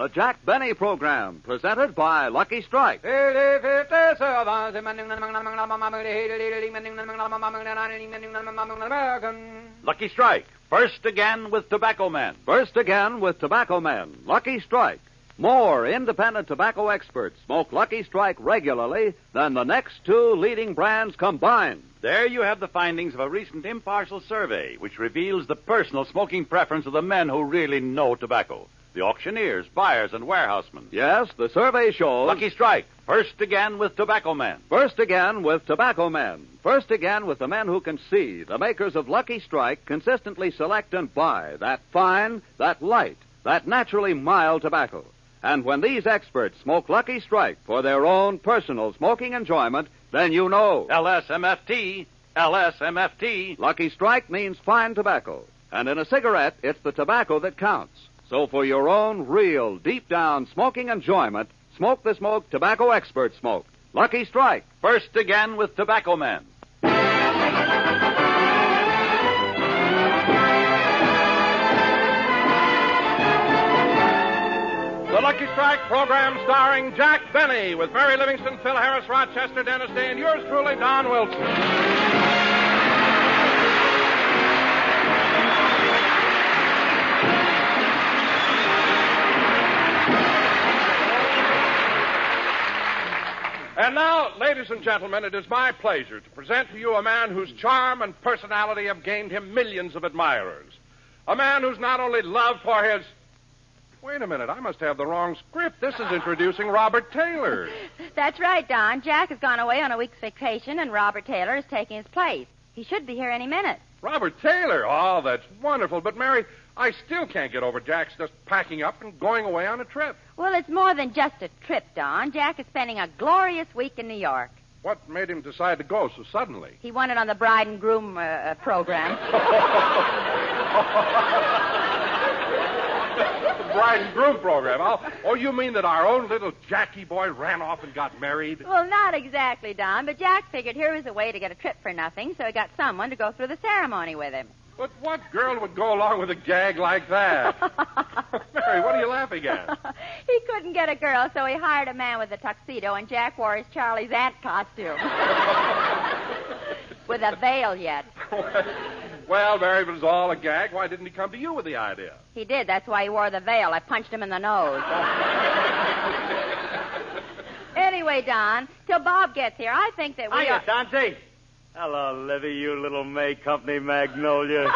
the Jack Benny Program, presented by Lucky Strike. Lucky Strike. First again with Tobacco Men. First again with Tobacco Men. Lucky Strike. More independent tobacco experts smoke Lucky Strike regularly than the next two leading brands combined. There you have the findings of a recent impartial survey, which reveals the personal smoking preference of the men who really know tobacco. The auctioneers, buyers, and warehousemen. Yes, the survey shows... Lucky Strike. First again with Tobacco Men. First again with Tobacco Men. First again with the men who can see. The makers of Lucky Strike consistently select and buy that fine, that light, that naturally mild tobacco. And when these experts smoke Lucky Strike for their own personal smoking enjoyment, then you know. LSMFT. LSMFT. Lucky Strike means fine tobacco. And in a cigarette, it's the tobacco that counts. So for your own real, deep-down smoking enjoyment, smoke the smoke tobacco experts smoke. Lucky Strike. First again with Tobacco Men. The Lucky Strike program starring Jack Benny with Mary Livingston, Phil Harris, Rochester, Dennis Day, and yours truly, Don Wilson. And now, ladies and gentlemen, it is my pleasure to present to you a man whose charm and personality have gained him millions of admirers. A man who's not only loved for his... Wait a minute, I must have the wrong script. This is introducing Robert Taylor. That's right, Don. Jack has gone away on a week's vacation, and Robert Taylor is taking his place. He should be here any minute. Robert Taylor? Oh, that's wonderful. But, Mary, I still can't get over Jack's just packing up and going away on a trip. Well, it's more than just a trip, Don. Jack is spending a glorious week in New York. What made him decide to go so suddenly? He won it on the bride and groom program. The bride and groom program. Oh, you mean that our own little Jackie boy ran off and got married? Well, not exactly, Don, but Jack figured here was a way to get a trip for nothing, so he got someone to go through the ceremony with him. But what girl would go along with a gag like that? Mary, what are you laughing at? He couldn't get a girl, so he hired a man with a tuxedo, and Jack wore his Charlie's Aunt costume. With a veil yet. Well, Mary, if it was all a gag, why didn't he come to you with the idea? He did. That's why he wore the veil. I punched him in the nose. Anyway, Don, till Bob gets here, I think that we Hiya, Dante. Hello, Livy, you little May Company magnolia.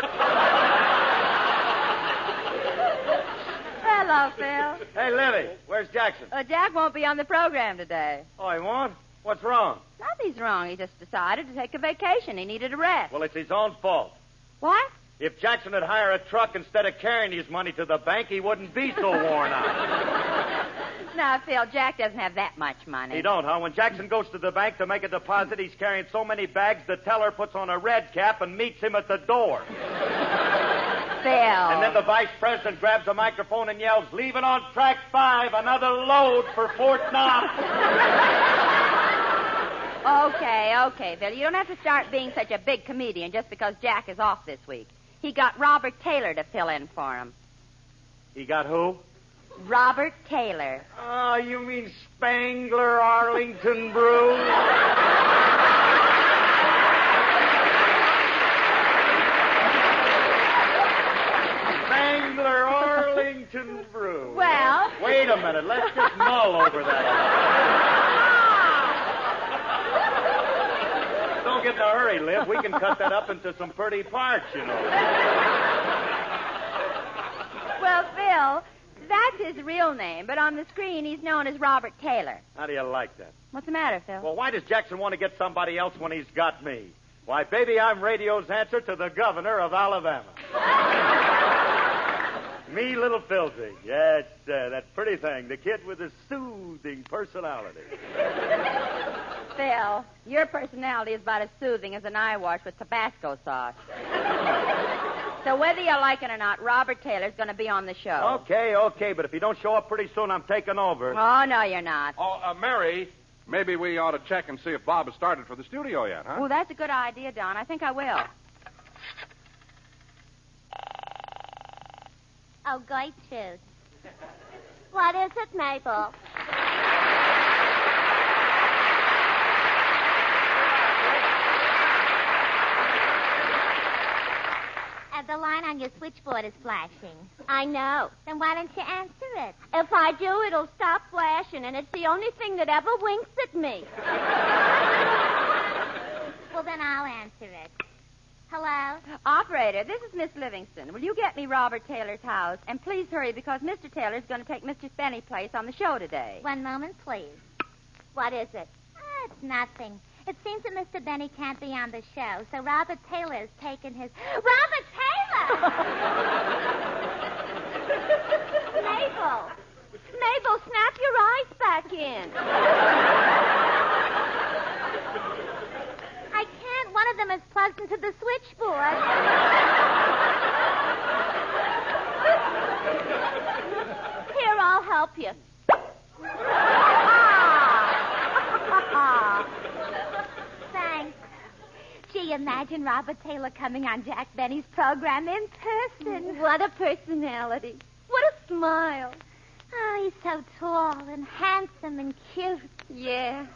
Hello, Phil. Hey, Livy, where's Jackson? Jack won't be on the program today. Oh, he won't? What's wrong? Nothing's wrong. He just decided to take a vacation. He needed a rest. Well, it's his own fault. What? If Jackson had hired a truck instead of carrying his money to the bank, he wouldn't be so worn out. Now, Phil, Jack doesn't have that much money. He don't, huh? When Jackson goes to the bank to make a deposit, he's carrying so many bags, the teller puts on a red cap and meets him at the door. Phil. And then the vice president grabs a microphone and yells, "Leaving on track 5, another load for Fort Knox." Okay, Phil. You don't have to start being such a big comedian just because Jack is off this week. He got Robert Taylor to fill in for him. He got who? Robert Taylor. Oh, you mean Spangler Arlington Brew? Spangler Arlington Brew. Well... Wait a minute. Let's just mull over that. Don't get in a hurry, Liv. We can cut that up into some pretty parts, you know. Well, Phil... That's his real name, but on the screen he's known as Robert Taylor. How do you like that? What's the matter, Phil? Well, why does Jackson want to get somebody else when he's got me? Why, baby, I'm radio's answer to the governor of Alabama. Me, little Philzy. Yes, that pretty thing. The kid with a soothing personality. Phil, your personality is about as soothing as an eye wash with Tabasco sauce. So whether you like it or not, Robert Taylor's going to be on the show. Okay, but if he don't show up pretty soon, I'm taking over. Oh, no, you're not. Oh, Mary, maybe we ought to check and see if Bob has started for the studio yet, huh? Oh, that's a good idea, Don. I think I will. Oh, Gertrude. What is it, Mabel? The line on your switchboard is flashing. I know. Then why don't you answer it? If I do, it'll stop flashing, and it's the only thing that ever winks at me. Well, then I'll answer it. Hello? Operator, this is Miss Livingston. Will you get me Robert Taylor's house? And please hurry, because Mr. Taylor's going to take Mr. Spenny's place on the show today. 1 moment, please. What is it? It's nothing. It seems that Mr. Benny can't be on the show, so Robert Taylor's taken his... Robert Taylor! Mabel! Mabel, snap your eyes back in. I can't. One of them is plugged into the switchboard. Here, I'll help you. Thanks. Gee, imagine Robert Taylor coming on Jack Benny's program in person. What a personality. What a smile. Oh, he's so tall and handsome and cute. Yeah.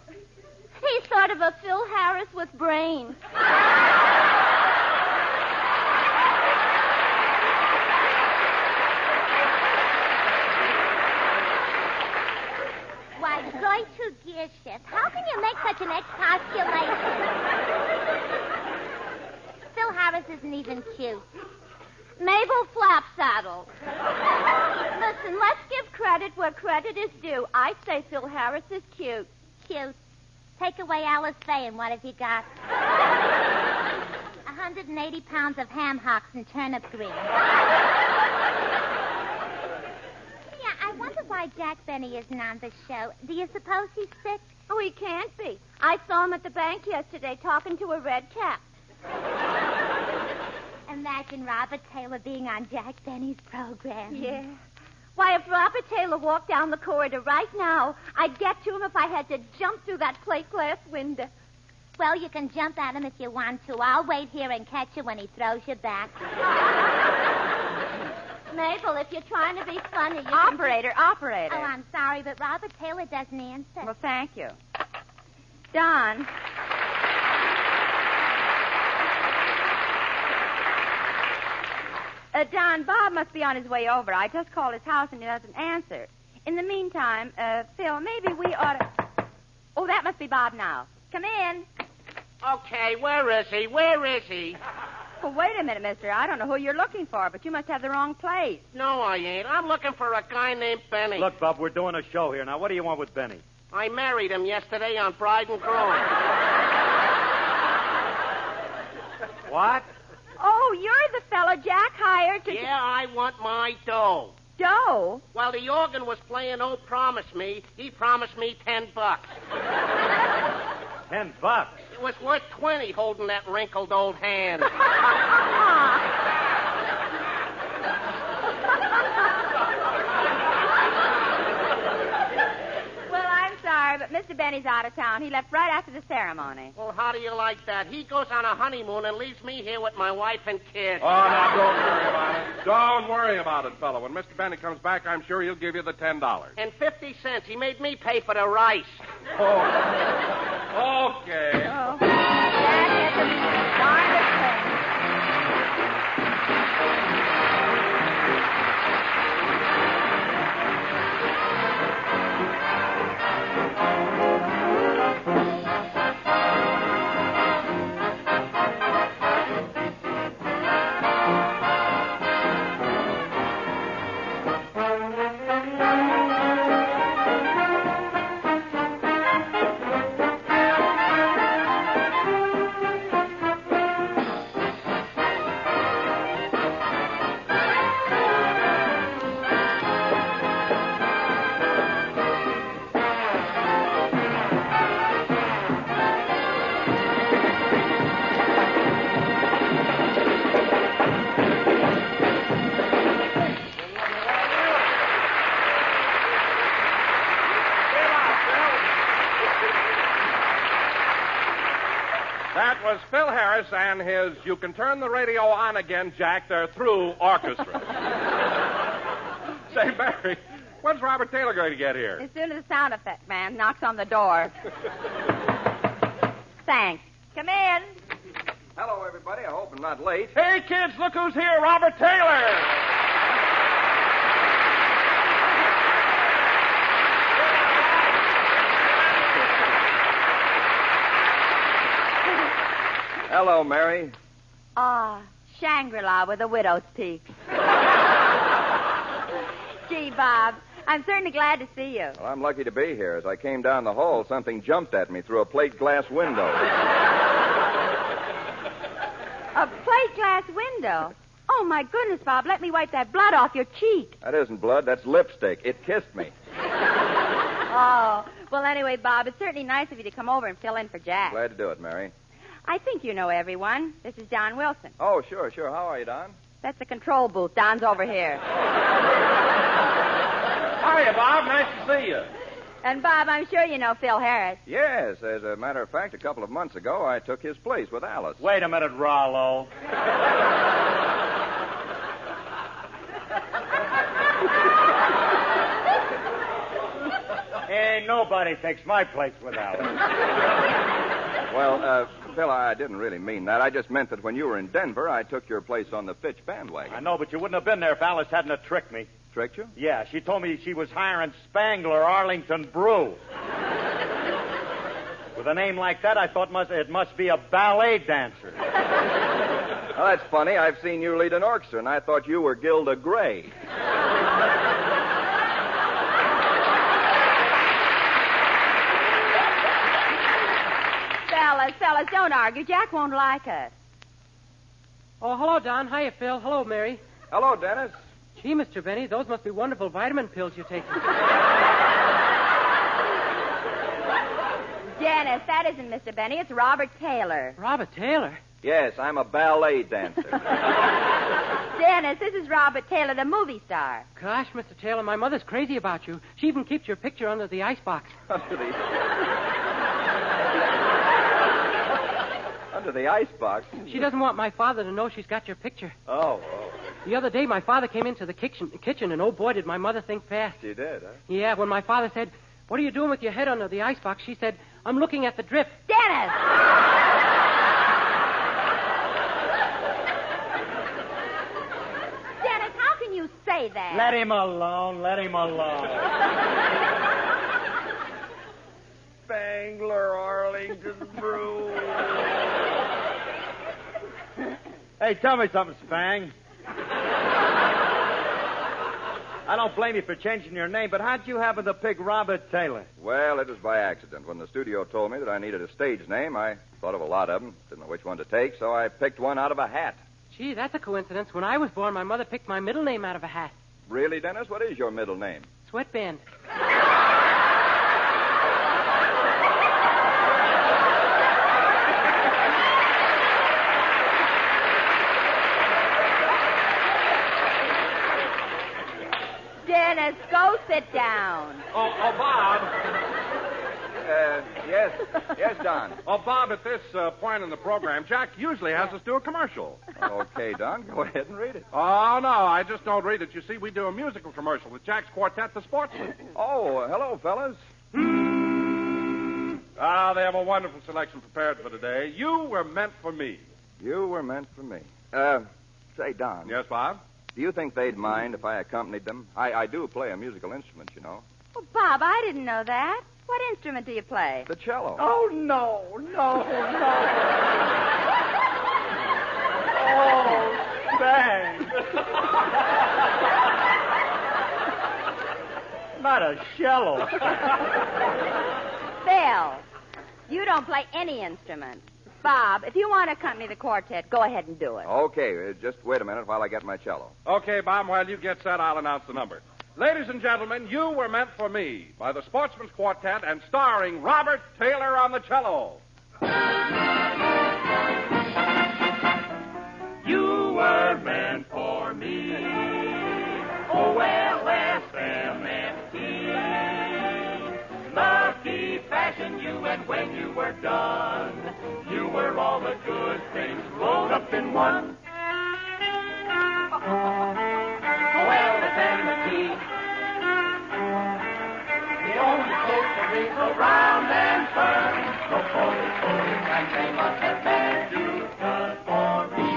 He's sort of a Phil Harris with brains. Why, Deutsche gear shift. How can you make such an expostulation? Phil Harris isn't even cute. Mabel Flapsaddle. Listen, let's give credit where credit is due. I say Phil Harris is cute. Cute. Take away Alice Faye, and what have you got? 180 pounds of ham hocks and turnip greens. Yeah, I wonder why Jack Benny isn't on the show. Do you suppose he's sick? Oh, he can't be. I saw him at the bank yesterday talking to a red cap. Imagine Robert Taylor being on Jack Benny's program. Yeah. Why, if Robert Taylor walked down the corridor right now, I'd get to him if I had to jump through that plate glass window. Well, you can jump at him if you want to. I'll wait here and catch you when he throws you back. Mabel, if you're trying to be funny, you Operator. Operator. Oh, I'm sorry, but Robert Taylor doesn't answer. Well, thank you. Don. Don, Bob must be on his way over. I just called his house and he doesn't answer. In the meantime, Phil, maybe we ought to... Oh, that must be Bob now. Come in. Okay, where is he? Where is he? Well, wait a minute, mister. I don't know who you're looking for, but you must have the wrong place. No, I ain't. I'm looking for a guy named Benny. Look, Bob, we're doing a show here. Now, what do you want with Benny? I married him yesterday on Bride and Groom. What? Oh, you're the fella Jack hired to... Yeah, I want my dough. Dough? While the organ was playing Oh Promise Me, he promised me $10. $10? It was worth 20 holding that wrinkled old hand. Well, I'm sorry, but Mr. Benny's out of town. He left right after the ceremony. Well, how do you like that? He goes on a honeymoon and leaves me here with my wife and kids. Oh, now, don't worry about it. Don't worry about it, fella. When Mr. Benny comes back, I'm sure he'll give you the $10. And 50 cents. He made me pay for the rice. Oh. Okay. Oh, that is the darndest thing. That was Phil Harris and his You Can Turn the Radio On Again, Jack. They're through orchestra. Say, Barry, When's Robert Taylor going to get here? As soon as the sound effect man knocks on the door. Thanks. Come in. Hello, everybody. I hope I'm not late. Hey, kids, look who's here, Robert Taylor. Hello, Mary. Shangri-La with a widow's peak. Gee, Bob, I'm certainly glad to see you. Well, I'm lucky to be here. As I came down the hall, something jumped at me through a plate glass window. A plate glass window? Oh, my goodness, Bob, let me wipe that blood off your cheek. That isn't blood, that's lipstick. It kissed me. Oh, well, anyway, Bob, it's certainly nice of you to come over and fill in for Jack. Glad to do it, Mary. I think you know everyone. This is Don Wilson. Oh, sure. How are you, Don? That's the control booth. Don's over here. Hiya, Bob. Nice to see you. And, Bob, I'm sure you know Phil Harris. Yes, as a matter of fact, a couple of months ago, I took his place with Alice. Wait a minute, Rollo. Ain't nobody takes my place with Alice. Well, Phil, I didn't really mean that. I just meant that when you were in Denver, I took your place on the Fitch bandwagon. I know, but you wouldn't have been there if Alice hadn't have tricked me. Tricked you? Yeah, she told me she was hiring Spangler Arlington Brew. With a name like that, I thought it must be a ballet dancer. Well, that's funny. I've seen you lead an orchestra, and I thought you were Gilda Gray. Fellas, don't argue. Jack won't like us. Oh, hello, Don. Hiya, Phil. Hello, Mary. Hello, Dennis. Gee, Mr. Benny, those must be wonderful vitamin pills you're taking. Dennis, that isn't Mr. Benny. It's Robert Taylor. Robert Taylor? Yes, I'm a ballet dancer. Dennis, this is Robert Taylor, the movie star. Gosh, Mr. Taylor, my mother's crazy about you. She even keeps your picture under the icebox. Under the icebox? She doesn't want my father to know she's got your picture. Oh. The other day, my father came into the kitchen, and oh, boy, did my mother think fast. She did, huh? Yeah, when my father said, "What are you doing with your head under the icebox?" she said, "I'm looking at the drip." Dennis! Dennis, how can you say that? Let him alone. Spangler Arlington Brew. Hey, tell me something, Spang. I don't blame you for changing your name, but how'd you happen to pick Robert Taylor? Well, it was by accident. When the studio told me that I needed a stage name, I thought of a lot of them. Didn't know which one to take, so I picked one out of a hat. Gee, that's a coincidence. When I was born, my mother picked my middle name out of a hat. Really, Dennis? What is your middle name? Sweatband. Dennis, go sit down. Oh, Bob. Yes, Don. Oh, Bob, at this point in the program, Jack usually has us do a commercial. Okay, Don, go ahead and read it. Oh, no, I just don't read it. You see, we do a musical commercial with Jack's quartet, the Sportsmen. Oh, hello, fellas. They have a wonderful selection prepared for today. You were meant for me. You were meant for me. Say, Don. Yes, Bob? Do you think they'd mind if I accompanied them? I do play a musical instrument, you know. Oh, Bob, I didn't know that. What instrument do you play? The cello. Oh, no. Oh, Spang. Not a cello. Phil, you don't play any instrument. Bob, if you want to accompany the quartet, go ahead and do it. Okay, just wait a minute while I get my cello. Okay, Bob, while you get set, I'll announce the number. Ladies and gentlemen, You Were Meant for Me by the Sportsman's Quartet and starring Robert Taylor on the cello. You were meant for me. O-L-S-M-F-T. Lucky fashioned you, and when you were done, you were all the good things rolled up in one. O-L-S-M-F-T. swing around and turn. So pull it, and say must have meant you done for me.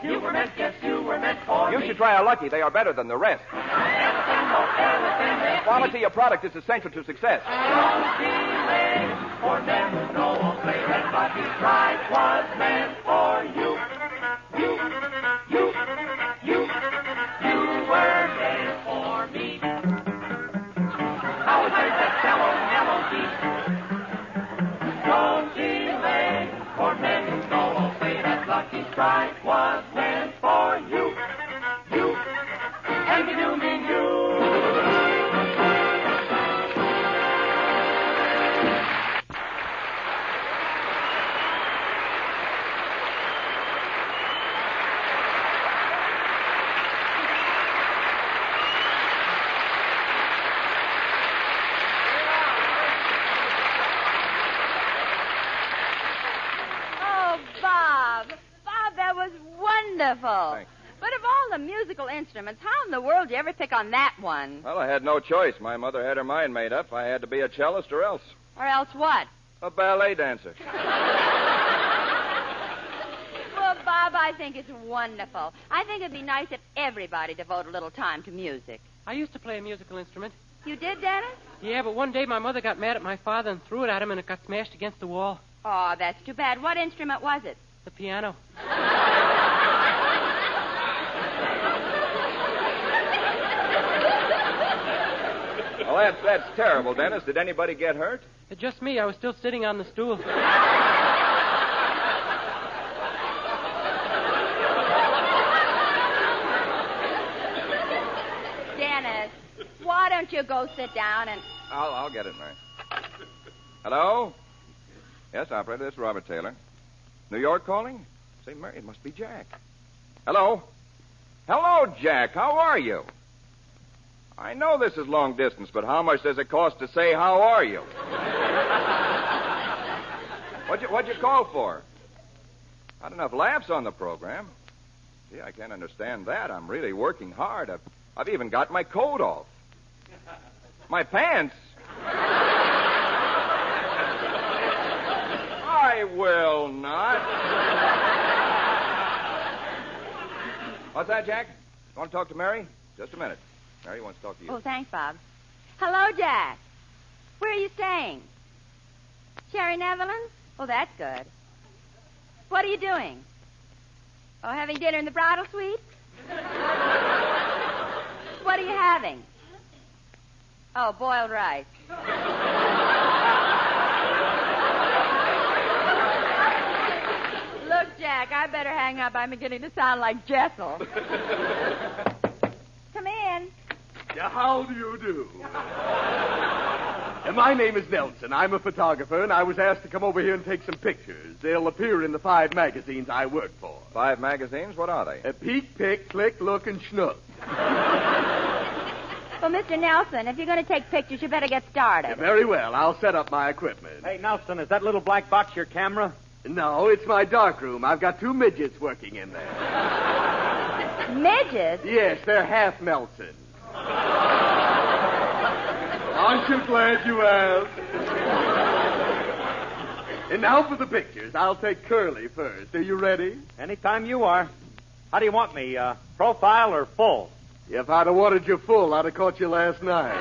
You were meant, yes, you were meant for me. You should try our Lucky. They are better than the rest. The quality of product is essential to success. Don't delay, for men who know will play that Lucky Strike was meant for you. You were made for me. How is that cello melody? Don't delay, for men who know will play that Lucky Strike was meant for you. And you do mean you. Wonderful. Thanks. But of all the musical instruments, how in the world did you ever pick on that one? Well, I had no choice. My mother had her mind made up. I had to be a cellist or else. Or else what? A ballet dancer. Well, Bob, I think it's wonderful. I think it'd be nice if everybody devoted a little time to music. I used to play a musical instrument. You did, Dennis? Yeah, but one day my mother got mad at my father and threw it at him, and it got smashed against the wall. Oh, that's too bad. What instrument was it? The piano. Well, that's terrible, Dennis. Did anybody get hurt? Just me. I was still sitting on the stool. Dennis, why don't you go sit down and... I'll get it, Mary. Hello? Yes, operator, this is Robert Taylor. New York calling? Say, Mary, it must be Jack. Hello? Hello, Jack. How are you? I know this is long distance, but how much does it cost to say, how are you? What'd you call for? Not enough laughs on the program. Gee, I can't understand that. I'm really working hard. I've even got my coat off. My pants? I will not. What's that, Jack? You want to talk to Mary? Just a minute. Mary wants to talk to you. Oh, thanks, Bob. Hello, Jack. Where are you staying? Cherry Netherlands? Oh, that's good. What are you doing? Oh, having dinner in the bridal suite? What are you having? Oh, boiled rice. Look, Jack, I better hang up. I'm beginning to sound like Jessel. Come in. How do you do? My name is Nelson. I'm a photographer, and I was asked to come over here and take some pictures. They'll appear in the 5 magazines I work for. 5 magazines? What are they? Peek, Pick, Click, Look, and Schnook. Well, Mr. Nelson, if you're going to take pictures, you better get started. Very well. I'll set up my equipment. Hey, Nelson, is that little black box your camera? No, it's my darkroom. I've got 2 midgets working in there. Midgets? Yes, they're half Nelson. Aren't you glad you asked? And now for the pictures. I'll take Curly first. Are you ready? Anytime you are. How do you want me, profile or full? If I'd have wanted you full, I'd have caught you last night.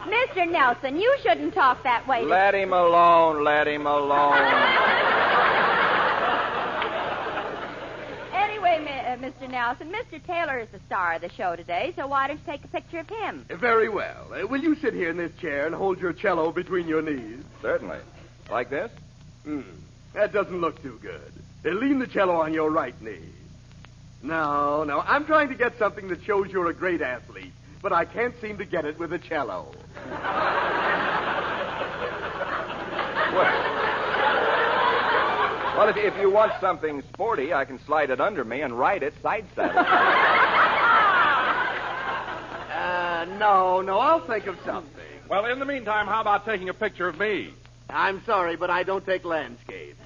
Mr. Nelson, you shouldn't talk that way. Let him alone. Let him alone. Anyway, Mr. Nelson, Mr. Taylor is the star of the show today, so why don't you take a picture of him? Very well. Will you sit here in this chair and hold your cello between your knees? Certainly. Like this? That doesn't look too good. Lean the cello on your right knee. No, I'm trying to get something that shows you're a great athlete, but I can't seem to get it with a cello. Well, if you want something sporty, I can slide it under me and ride it side saddle. No, I'll think of something. Well, in the meantime, how about taking a picture of me? I'm sorry, but I don't take landscapes.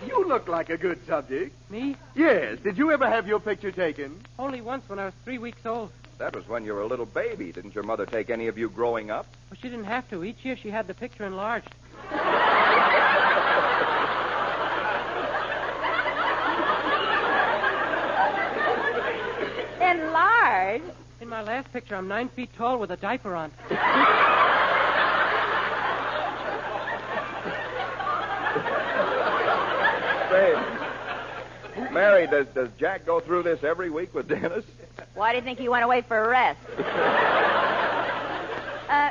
you look like a good subject. Me? Yes. Did you ever have your picture taken? Only once when I was 3 weeks old. That was when you were a little baby. Didn't your mother take any of you growing up? Well, she didn't have to. Each year she had the picture enlarged. Enlarged? In my last picture, I'm 9 feet tall with a diaper on. Say, Mary, does Jack go through this every week with Dennis? Why do you think he went away for a rest?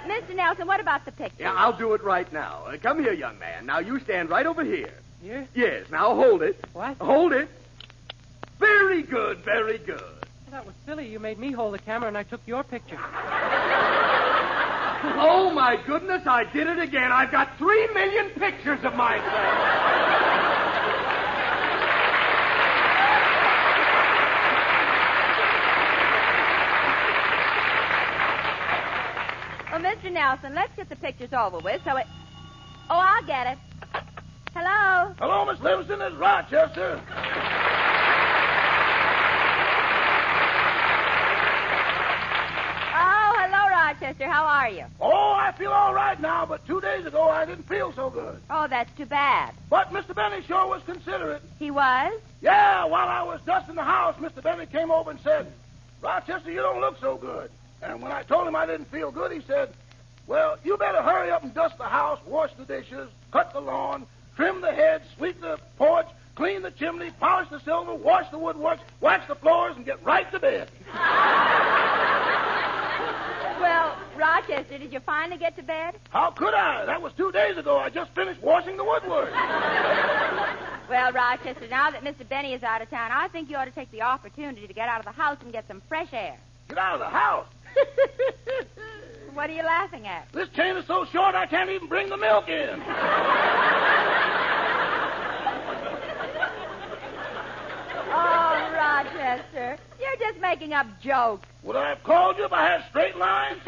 Mr. Nelson, what about the picture? Yeah, I'll do it right now. Come here, young man. Now, you stand right over here. Here? Yes, now hold it. What? Hold it. Very good, very good. Well, that was silly. You made me hold the camera, and I took your picture. Oh, my goodness, I did it again. I've got 3 million pictures of myself. Well, Mr. Nelson, let's get the pictures over with so it... Oh, I'll get it. Hello? Hello, Miss Livingston. It's Rochester. Oh, hello, Rochester. How are you? Oh, I feel all right now, but 2 days ago I didn't feel so good. Oh, that's too bad. But Mr. Benny sure was considerate. He was? Yeah, while I was dusting the house, Mr. Benny came over and said, Rochester, you don't look so good. And when I told him I didn't feel good, he said, well, you better hurry up and dust the house, wash the dishes, cut the lawn, trim the hedge, sweep the porch, clean the chimney, polish the silver, wash the woodwork, wax the floors, and get right to bed. Well, Rochester, did you finally get to bed? How could I? That was 2 days ago. I just finished washing the woodwork. Well, Rochester, now that Mr. Benny is out of town, I think you ought to take the opportunity to get out of the house and get some fresh air. Get out of the house. What are you laughing at? This chain is so short I can't even bring the milk in. Oh, Rochester, you're just making up jokes. Would I have called you if I had straight lines?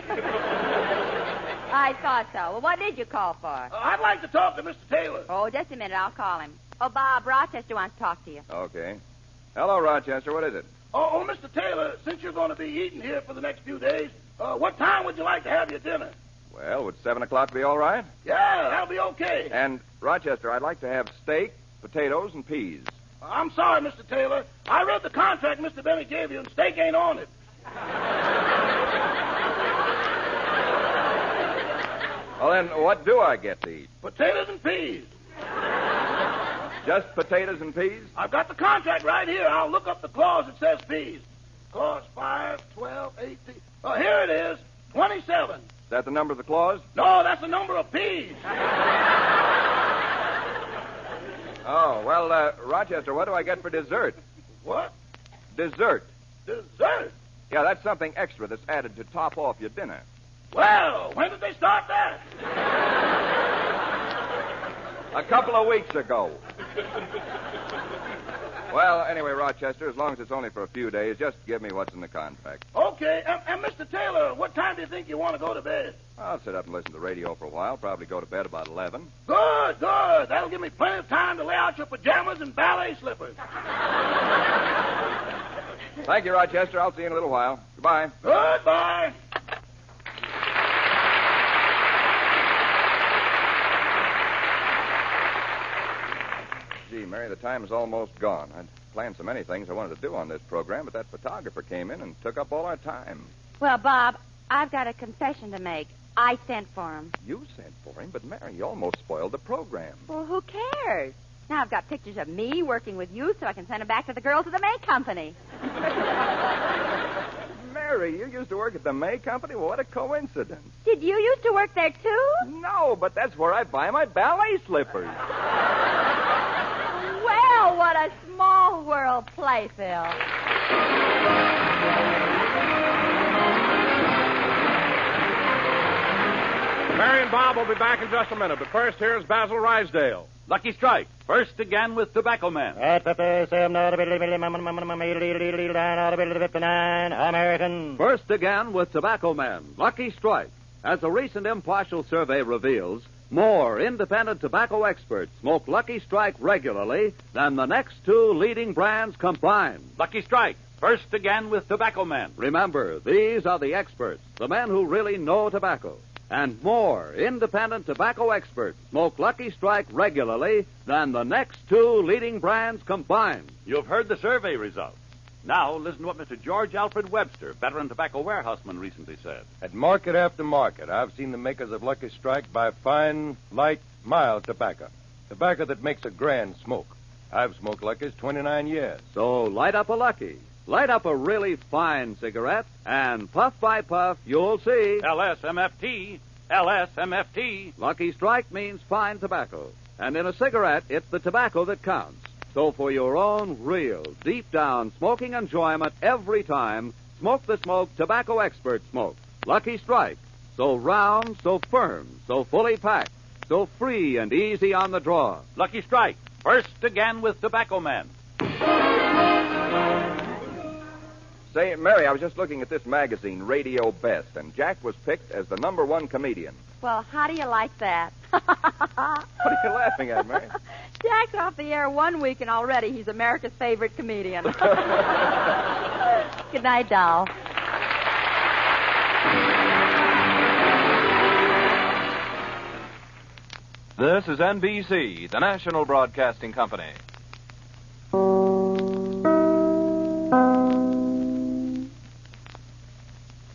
I thought so. Well, what did you call for? I'd like to talk to Mr. Taylor. Oh, just a minute. I'll call him. Oh, Bob, Rochester wants to talk to you. Okay. Hello, Rochester. What is it? Oh, Mr. Taylor, since you're going to be eating here for the next few days, what time would you like to have your dinner? Well, would 7 o'clock be all right? Yeah, that'll be okay. And, Rochester, I'd like to have steak, potatoes, and peas. I'm sorry, Mr. Taylor. I read the contract Mr. Benny gave you, and steak ain't on it. Well, then, what do I get to eat? Potatoes and peas. Just potatoes and peas? I've got the contract right here. I'll look up the clause that says peas. Clause 5, 12, 18. Oh, here it is. 27. Is that the number of the clause? No, that's the number of peas. Oh, well, Rochester, what do I get for dessert? What? Dessert. Dessert? Yeah, that's something extra that's added to top off your dinner. Well, when did they start that? A couple of weeks ago. Well, anyway, Rochester, as long as it's only for a few days, just give me what's in the contract. Okay. And Mr. Taylor, what time do you think you want to go to bed? I'll sit up and listen to the radio for a while. Probably go to bed about 11. Good, good. That'll give me plenty of time to lay out your pajamas and ballet slippers. Thank you, Rochester. I'll see you in a little while. Goodbye. Goodbye. Gee, Mary, the time is almost gone. I'd planned so many things I wanted to do on this program, but that photographer came in and took up all our time. Well, Bob, I've got a confession to make. I sent for him. You sent for him, but Mary, you almost spoiled the program. Well, who cares? Now I've got pictures of me working with you so I can send them back to the girls of the May Company. Mary, you used to work at the May Company? Well, what a coincidence. Did you used to work there, too? No, but that's where I buy my ballet slippers. Well, what a small world, Playfield. Mary and Bob will be back in just a minute, but first here's Basil Rysdale. Lucky Strike, first again with Tobacco Man. American. First again with Tobacco Man, Lucky Strike. As a recent impartial survey reveals, More independent tobacco experts smoke Lucky Strike regularly than the next two leading brands combined. Lucky Strike, first again with tobacco men. Remember, these are the experts, the men who really know tobacco. And more independent tobacco experts smoke Lucky Strike regularly than the next two leading brands combined. You've heard the survey results. Now, listen to what Mr. George Alfred Webster, veteran tobacco warehouseman, recently said. At market after market, I've seen the makers of Lucky Strike buy fine, light, mild tobacco. Tobacco that makes a grand smoke. I've smoked Lucky's 29 years. So light up a Lucky. Light up a really fine cigarette, and puff by puff, you'll see. LSMFT. LSMFT. Lucky Strike means fine tobacco. And in a cigarette, it's the tobacco that counts. So for your own real, deep-down smoking enjoyment every time, smoke the smoke tobacco expert smoke. Lucky Strike. So round, so firm, so fully packed, so free and easy on the draw. Lucky Strike, first again with tobacco men. Say, Mary, I was just looking at this magazine, Radio Best, and Jack was picked as the #1 comedian. Well, how do you like that? What are you laughing at, Mary? Jack's off the air 1 week, and already he's America's favorite comedian. Good night, doll. This is NBC, the national broadcasting company.